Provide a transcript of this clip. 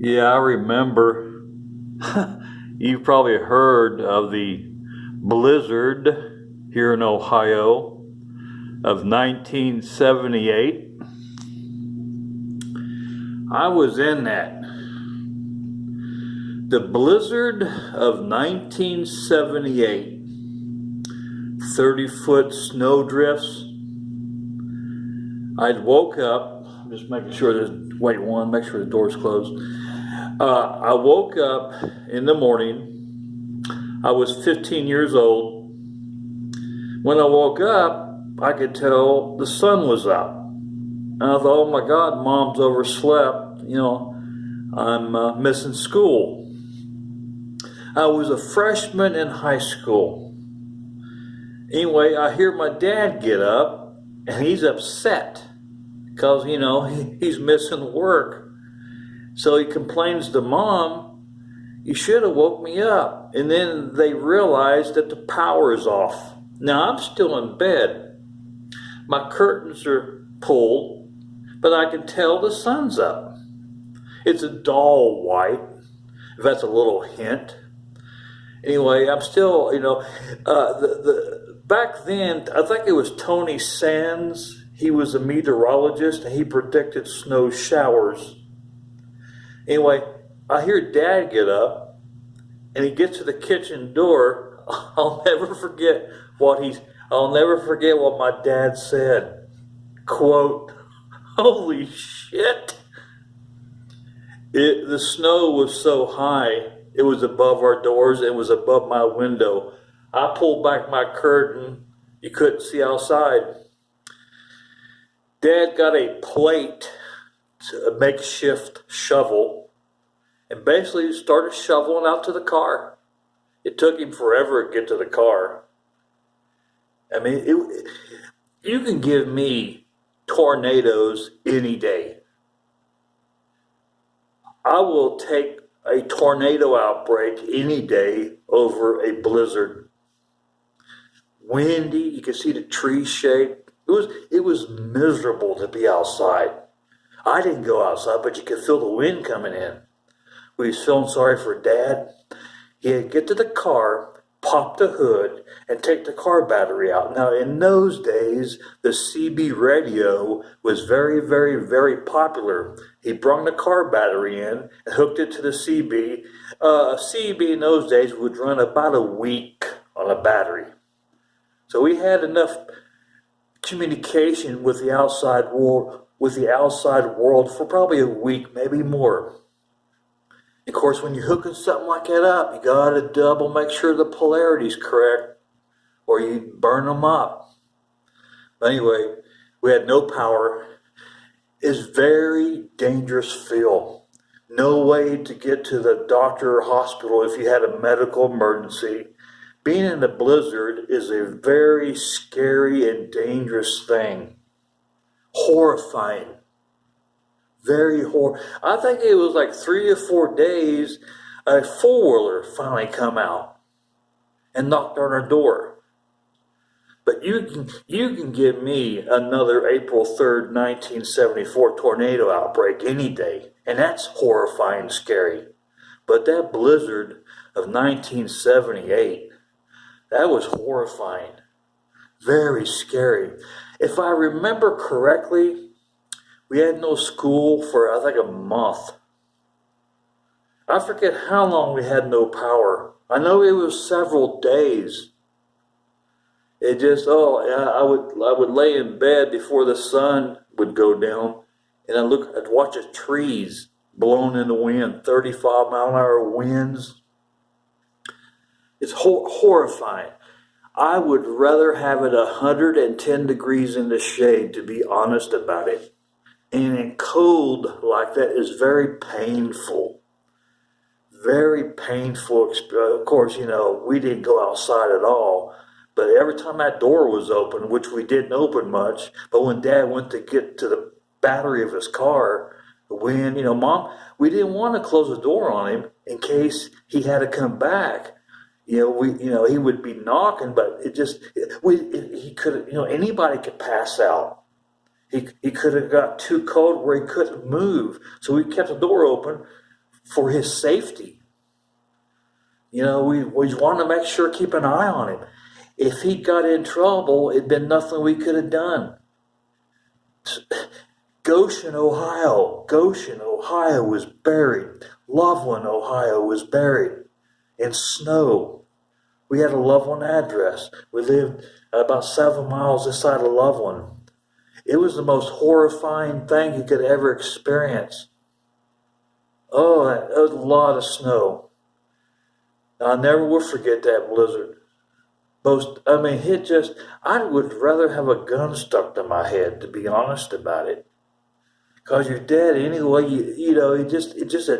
Yeah, I remember. You've probably heard of the blizzard here in Ohio of 1978. I was in that. The blizzard of 1978. 30-foot snow drifts. I'd woke up, just making sure make sure the door's closed. I woke up in the morning. I was 15 years old. When I woke up, I could tell the sun was up. And I thought, oh my God, Mom's overslept. I'm missing school. I was a freshman in high school. Anyway, I hear my dad get up, and he's upset because, he's missing work. So he complains to Mom, you should have woke me up. And then they realize that the power is off. Now, I'm still in bed. My curtains are pulled, but I can tell the sun's up. It's a dull white, if that's a little hint. Anyway, I'm still, back then, I think it was Tony Sands. He was a meteorologist, and he predicted snow showers. Anyway, I hear Dad get up, and he gets to the kitchen door. I'll never forget what my dad said. Quote, "Holy shit." The snow was so high, it was above our doors, it was above my window. I pulled back my curtain, you couldn't see outside. Dad got a plate, a makeshift shovel, and basically started shoveling out to the car. It took him forever to get to the car. I mean, you can give me tornadoes any day. I will take a tornado outbreak any day over a blizzard. Windy, you could see the trees shake. It was miserable to be outside. I didn't go outside, but you could feel the wind coming in. We was feeling sorry for Dad. He'd get to the car, pop the hood, and take the car battery out. Now, in those days, the CB radio was very, very, very popular. He brought the car battery in and hooked it to the CB. A CB in those days would run about a week on a battery. So we had enough communication with the outside world for probably a week, maybe more. Of course, when you're hooking something like that up, you gotta double make sure the polarity's correct, or you burn them up. But anyway, we had no power. It's very dangerous feel. No way to get to the doctor or hospital if you had a medical emergency. Being in a blizzard is a very scary and dangerous thing. Horrifying. I think it was like 3 or 4 days, a four-wheeler finally come out and knocked on our door. But you can give me another April 3rd, 1974 tornado outbreak any day, and that's horrifying and scary. But that blizzard of 1978, that was horrifying. Very scary. If I remember correctly, we had no school for, I think, a month. I forget how long we had no power. I know it was several days. It just, I would lay in bed before the sun would go down, and I'd watch the trees blown in the wind, 35-mile-an-hour winds. It's horrifying. I would rather have it 110 degrees in the shade, to be honest about it. And in cold like that is very painful. Very painful. Of course, we didn't go outside at all. But every time that door was open, which we didn't open much, but when Dad went to get to the battery of his car, the wind, Mom, we didn't want to close the door on him in case he had to come back. He would be knocking, but he could, anybody could pass out. He could have got too cold where he couldn't move. So we kept the door open for his safety. You know, we want to make sure, keep an eye on him. If he got in trouble, it'd been nothing we could have done. Goshen, Ohio was buried. Loveland, Ohio was buried in snow. We had a Loveland address. We lived about 7 miles inside of Loveland. It was the most horrifying thing you could ever experience. Oh, it was a lot of snow. I never will forget that blizzard. I would rather have a gun stuck to my head, to be honest about it. Because you're dead anyway, it just